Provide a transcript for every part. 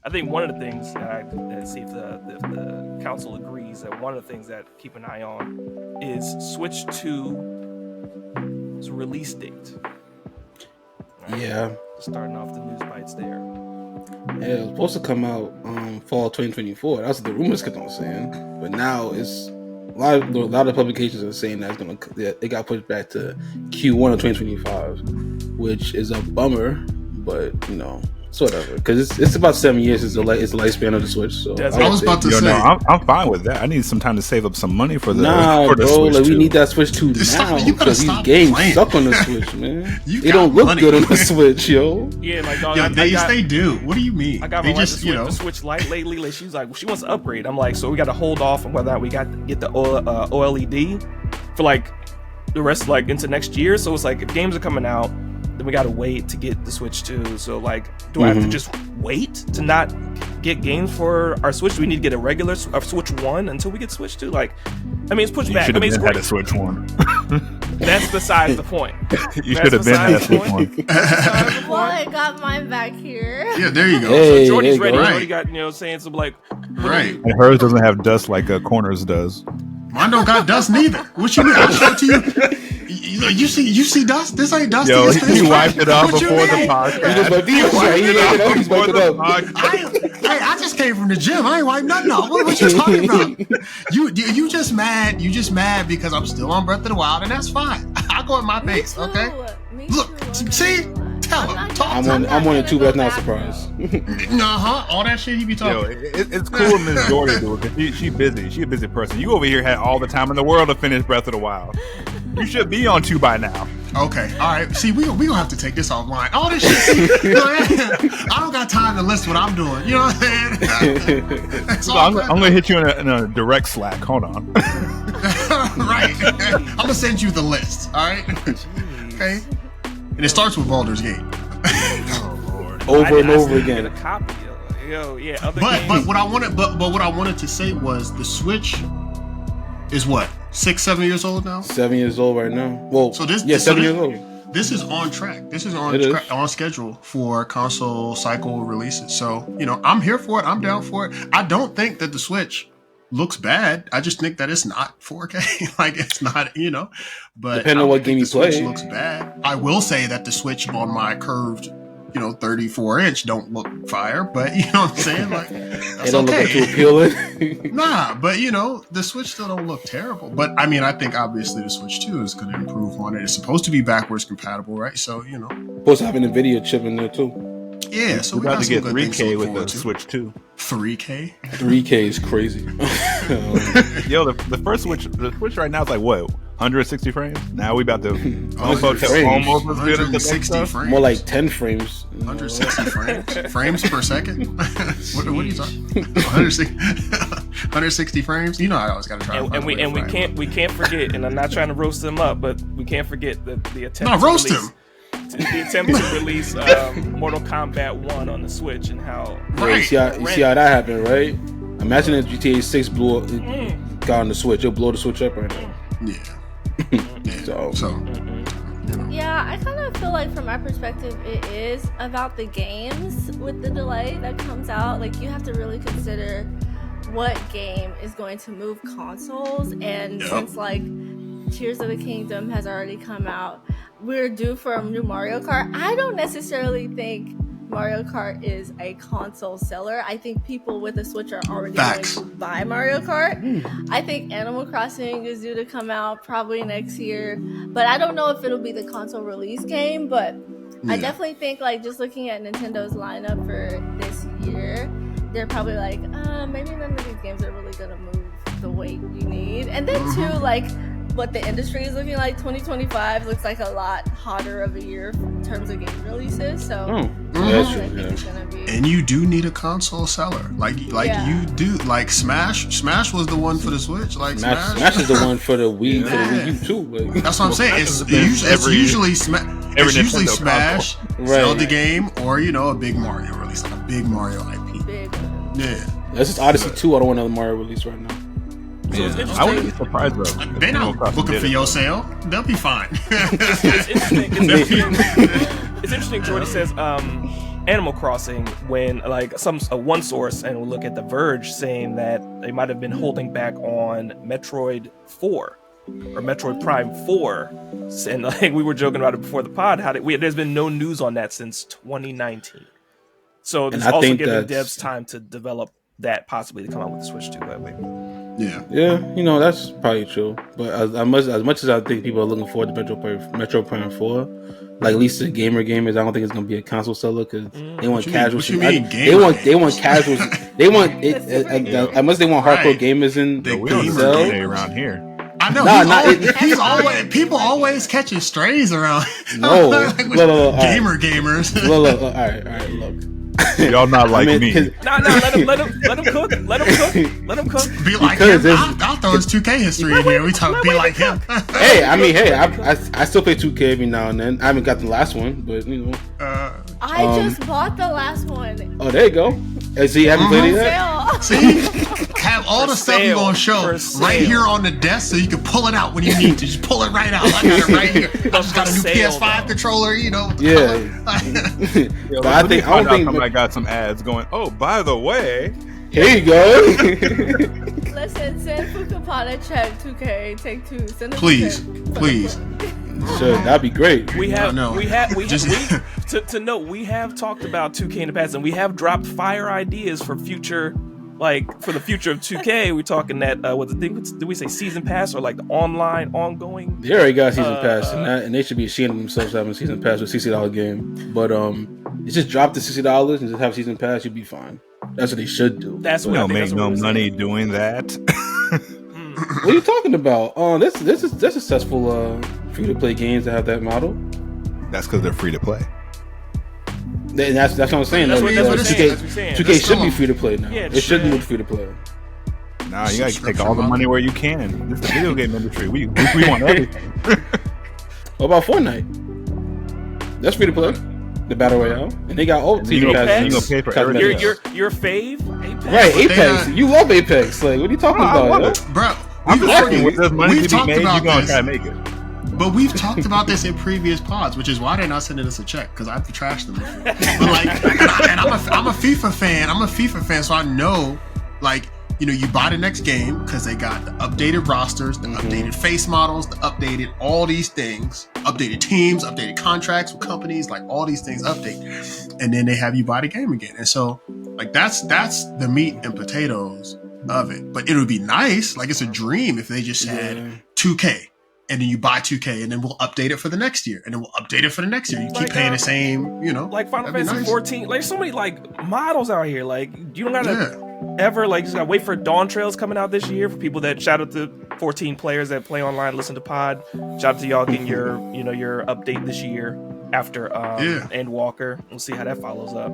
I think one of the things that I see if the council agrees that one of the things that keep an eye on is Switch 2's release date. Right? Yeah. Starting off the news bites there. Yeah, it was supposed to come out fall 2024. That's what the rumors kept on saying. But now it's a lot of publications are saying that it got pushed back to Q1 of 2025, which is a bummer. But it's whatever, because it's about 7 years is the lifespan of the Switch. So I was about to say, no, I'm fine with that. I need some time to save up some money for the bro, Switch. Like, we need that Switch 2 now because these games suck on the Switch, man. They don't look good on the Switch, yo. Yeah, like dog, they do. What do you mean? I got my wife to Switch Lite lately. Like, she's like, she wants to upgrade. I'm like, so we got to hold off on whether or not we got to get the OLED for like the rest, like into next year. So it's like if games are coming out, then we gotta wait to get the Switch 2. So like, do I have to just wait to not get games for our Switch? Do we need to get a regular Switch 1 until we get Switch 2? Like, I mean, it's pushed back. I mean, it's had a Switch 1. That's besides the point. You should have been had a Switch 1. Well, I got mine back here. Yeah, there you go. Hey, so Jourdy's ready. Right. Jourdy got saying some like right. And hers doesn't have dust like Corners does. Mine don't got dust neither. What you mean? I'll show it to you. You see dust? This ain't dust. Yo, he wiped it off before the podcast. He's wiped it up. I just came from the gym. I ain't wiped nothing off. What you talking about? You just mad. You just mad because I'm still on Breath of the Wild, and that's fine. I'll go at my pace, okay? Look, see? Tell him. I'm on it too, but that's not a surprise. All that shit he be talking. Yo, it's cool Miss Jourdy do it, because she busy. She a busy person. You over here had all the time in the world to finish Breath of the Wild. You should be on 2 by now. Okay, all right. See, we gonna have to take this offline. All this shit. See, I don't got time to list what I'm doing. You know what I'm saying? So I'm gonna hit you in a direct Slack. Hold on. Right. I'm gonna send you the list. All right. Okay. And it starts with Baldur's Gate. Oh Lord. Over and over again. A copy. Yo, yeah. But what I wanted to say was the Switch is what 6-7 years old now. 7 years old right now. Well, so this 7 years old. This is on track. This is on schedule for console cycle releases. So I'm here for it. I'm down for it. I don't think that the Switch looks bad. I just think that it's not 4K. Like, it's not, but depending on what game you play, Switch looks bad. I will say that the Switch on my curved 34-inch don't look fire, but you know what I'm saying? Like, that's they don't look too appealing. Nah, but the Switch still don't look terrible. But I mean, I think obviously the Switch 2 is going to improve on it. It's supposed to be backwards compatible, right? So supposed to have an NVIDIA chip in there too. Yeah, so we're about to get 3K with the Switch 2. 3K? 3K is crazy. Yo, the first Switch, the Switch right now is like what? 160 frames? Now we about to almost as good as the 60 frames. More like 10 frames. 160 frames. Frames per second? what are you talking? 160 frames? I always got to try. And we can't forget. And I'm not trying to roast them up, but we can't forget the attempt. No, roast him. The attempt to release Mortal Kombat 1 on the Switch and how you see how that happened, right? Imagine if GTA 6 got on the Switch. It'll blow the Switch up right now. Yeah. So. Yeah, I kind of feel like from my perspective, it is about the games with the delay that comes out. Like, you have to really consider what game is going to move consoles. And since like Tears of the Kingdom has already come out, we're due for a new Mario Kart. I don't necessarily think Mario Kart is a console seller. I think people with a Switch are already going to buy Mario Kart. I think Animal Crossing is due to come out probably next year, but I don't know if it'll be the console release game. But I definitely think, like, just looking at Nintendo's lineup for this year, they're probably like, maybe none of these games are really gonna move the weight you need. And then too, like, what the industry is looking like, 2025 looks like a lot hotter of a year in terms of game releases. So it's gonna be. And you do need a console seller, like you do. Like Smash was the one for the Switch. Like Smash is the one for the Wii, for the Wii U too. Like, that's what I'm saying. It's usually Smash, Zelda game, or a big Mario release, like a big Mario IP. That's just Odyssey 2. I don't want another Mario release right now. So I wouldn't be surprised though. They not looking for your sale. They'll be fine. It's interesting. It's interesting. Jourdy says Animal Crossing when like one source, and we'll look at The Verge saying that they might have been holding back on Metroid 4 or Metroid Prime 4, and like we were joking about it before the pod, there's been no news on that since 2019. So this also giving devs time to develop that, possibly to come out with the Switch 2 that way. Yeah, that's probably true. But as much as I think people are looking forward to Metroid Prime 4, like at least the gamers, I don't think it's gonna be a console seller because they want casuals. They want casuals. They want it unless they want hardcore gamers in the gamers around here. I know. People always catching strays around. No, gamers. Look, all right, look. Y'all not like me. No, let him cook. Let him cook. Be like him. I'll throw his 2K history in here. We talk. Be like him. I still play 2K every now and then. I haven't got the last one, but I just bought the last one. Oh, there you go. See, haven't played it yet. See, have all the stuff you're gonna show right here on the desk, so you can pull it out when you need to. Just pull it right out. I got it right here. I just got a new PS5 controller. But I don't think I got some ads going. Oh, by the way, here you go. Listen, send Phuca-Pod a check. 2K, take two. Send please. Sure, that'd be great. To note, we have talked about 2K in the past, and we have dropped fire ideas for future, like for the future of 2K. We're talking that did we say season pass or like the ongoing? They already got season pass, and they should be ashamed of themselves having season pass with $60 game. But you just drop the $60 and just have season pass, you'd be fine. That's what they should do. We don't make no money doing that. What are you talking about? This is successful free to play games that have that model. That's because they're free to play. That's what I'm saying. 2K should be free to play now. Yeah, it should move free to play. Nah, you gotta take all the money where you can. This is the video game industry. We want everything. What about Fortnite? That's free to play. The Battle Royale. And they got old season passes. Your fave? Apex? Right, Apex. You love Apex. Like, what are you talking about? Bro, with this money to be made, you're gonna try to make it. But we've talked about this in previous pods, which is why they're not sending us a check, because I've trashed them before. But I'm a FIFA fan. So I know, you buy the next game because they got the updated rosters, the updated face models, the updated all these things, updated teams, updated contracts with companies, like all these things update, and then they have you buy the game again. And so, that's the meat and potatoes of it. But it would be nice, it's a dream if they just had 2K. And then you buy 2K, and then we'll update it for the next year, and then we'll update it for the next year. You keep paying the same, like Final Fantasy 14. There's so many models out here. You don't gotta ever just gotta wait for Dawn Trails coming out this year. For people that shout out to 14 players that play online, listen to Pod. Shout out to y'all getting your update this year after Endwalker. We'll see how that follows up.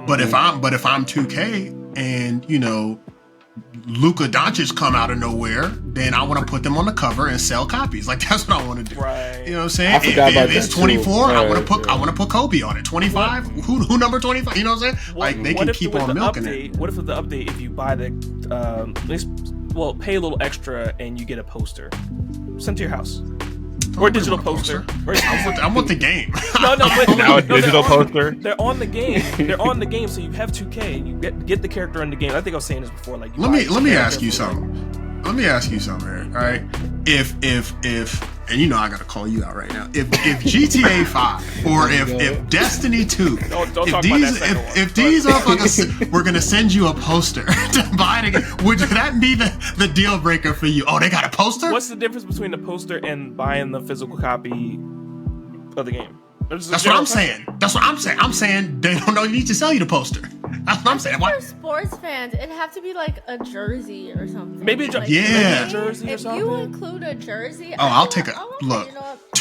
But if I'm 2K and Luka Doncic come out of nowhere, then I want to put them on the cover and sell copies. That's what I want to do. Right. You know what I'm saying? If it's 24, I want to put Kobe on it. 25, who number 25? You know what I'm saying? They can keep on milking it. What if with the update, if you buy the pay a little extra and you get a poster sent to your house? Or a digital poster. I want the game. Now a digital poster. They're on the game. So you have 2K and you get the character in the game. I think I was saying this before. Let me ask you something. Eric. All right. If and I gotta call you out right now. If GTA 5 or if Destiny 2, if these motherfuckers were gonna send you a poster to buy the game, would that be the deal breaker for you? Oh, they got a poster? What's the difference between the poster and buying the physical copy of the game? That's what I'm saying. I'm saying they don't need to sell you the poster. That's what I'm saying. For sports fans, it'd have to be a jersey or something. Maybe a jersey or something. If you include a jersey, I'll take a look.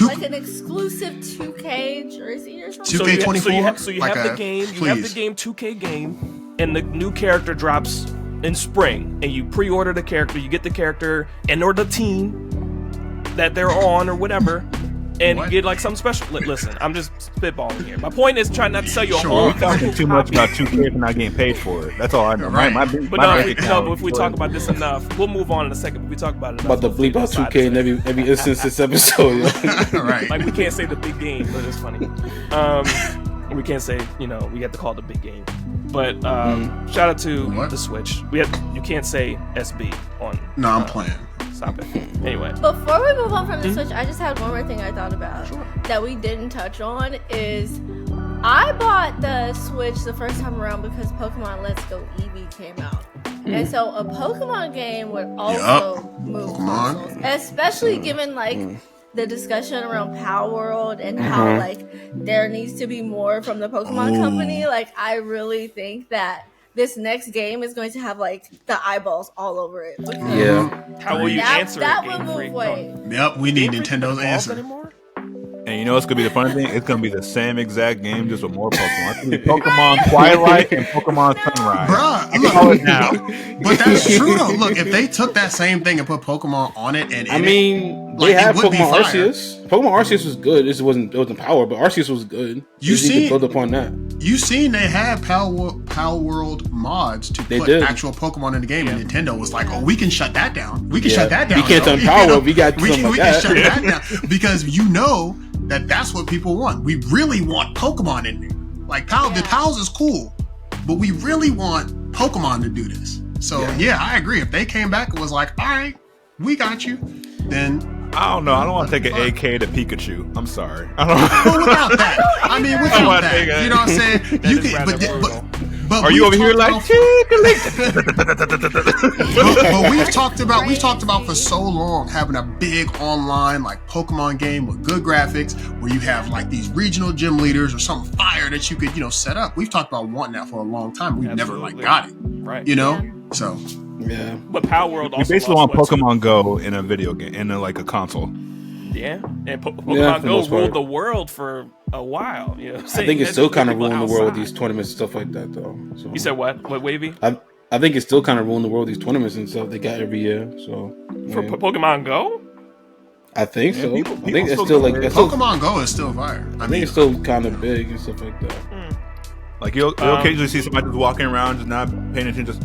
An exclusive 2K jersey or something. 2K24. So you have the game. You have the game 2K game, and the new character drops in spring, and you pre-order the character. You get the character or the team that they're on or whatever. And you get some special. Listen, I'm just spitballing here. My point is trying not to sell you a whole. We're talking too much about 2K and not getting paid for it. That's all I know. Right. But if we talk about this enough, we'll move on in a second. If we talk about it enough, about to bleep out 2K in every instance this episode. Right. We can't say the big game, but it's funny. We can't say, we have to call it a big game. But shout out to the Switch. You can't say SB on. No, I'm playing. Stop it. Anyway. Before we move on from the Switch, I just had one more thing I thought about that we didn't touch on is I bought the Switch the first time around because Pokemon Let's Go Eevee came out. And so a Pokemon game would also move consoles, especially given the discussion around Power World and how there needs to be more from the Pokemon company. I really think that this next game is going to have the eyeballs all over it. How will you answer that? That would move weight. Yep, we need Nintendo's answer. Anymore? And you know what's gonna be the funny thing? It's gonna be the same exact game, just with more Pokemon. It's gonna be Pokemon Twilight and Pokemon Sunrise. Bruh, look, now. But that's true though. Look, if they took that same thing and put Pokemon on it, and they have Pokemon Arceus. Pokemon Arceus was good. It wasn't Power, but Arceus was good. You could build upon that. You seen they had Power World mods to put actual Pokemon in the game, and Nintendo was like, "Oh, we can shut that down. We can shut that down. We can't turn Power. We got we can shut that down because that's what people want. We really want Pokemon in there. The Pals is cool, but we really want Pokemon to do this. So I agree. If they came back and was like, all right, we got you, then I don't know. I don't want to take an AK to Pikachu. I'm sorry. I don't know. Well, without that, without that, you know what I'm saying? You can, but are you over here like? But we've talked about for so long having a big online Pokemon game with good graphics where you have these regional gym leaders or something fire that you could set up. We've talked about wanting that for a long time. We've never got it, right? So yeah. But Power World also you basically want Pokemon Go in a video game in a console. Yeah, and Pokemon Go ruled the world for a while. I think it's still kind of ruling the world with these tournaments and stuff like that, though. So. You said what? What, Wavy? I think it's still kind of ruling the world with these tournaments and stuff they got every year. So for Pokemon Go, I think so. People I think it's still Pokemon Go is still fire. I think it's still kind of big and stuff like that. You'll occasionally see somebody just walking around, just not paying attention, just.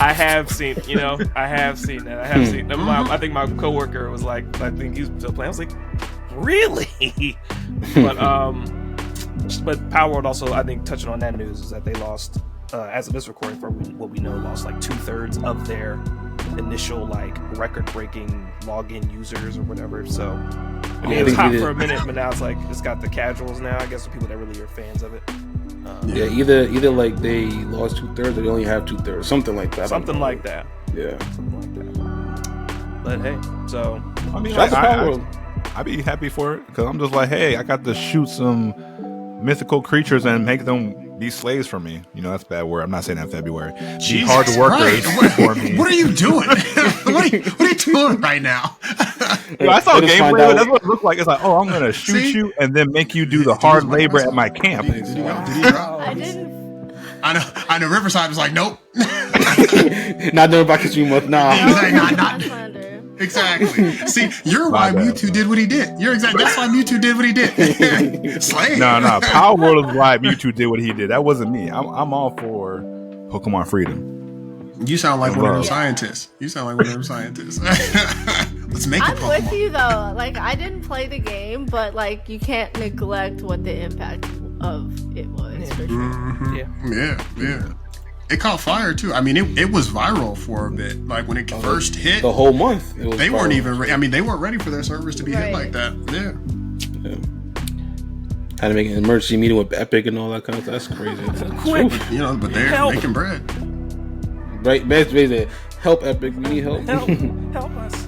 I have seen that. I have seen. I think my coworker was like, I think he's still playing. I was like, really? But Power World also, I think, touching on that news is that they lost, as of this recording, for what we know, lost 2/3 of their initial record-breaking login users or whatever. So it was hot for a minute, but now it's got the casuals now. I guess the people that really are fans of it. Either they lost 2/3 or they only have 2/3, something like that. Something like that. Yeah, something like that. But hey, so I mean, I'd be happy for it because I'm just hey, I got to shoot some mythical creatures and make them be slaves for me. That's a bad word. I'm not saying that in February. Be hard workers for me. What are you doing? what are you doing right now? I saw gameplay. That's what it looked like. It's oh, I'm gonna shoot you and then make you do the hard labor at my camp. I didn't. I know. Riverside was like, nope. Not doing back to month. Nah. Not. Exactly. See, you're why Mewtwo did what he did. You're exactly. That's why Mewtwo did what he did. Slave. No. Power World is why Mewtwo did what he did. That wasn't me. I'm all for Pokemon freedom. You sound like one of those scientists. Let's make a Pokemon. I'm with you though. I didn't play the game, but you can't neglect what the impact of it was for sure. Mm-hmm. Yeah. It caught fire too. I mean, it was viral for a bit. When it first hit, the whole month, they weren't even. They weren't ready for their servers to be hit like that. Yeah. Had to make an emergency meeting with Epic and all that kind of stuff. That's crazy. Quick, but they're making bread. Right, best way to help Epic. We need help. Help us.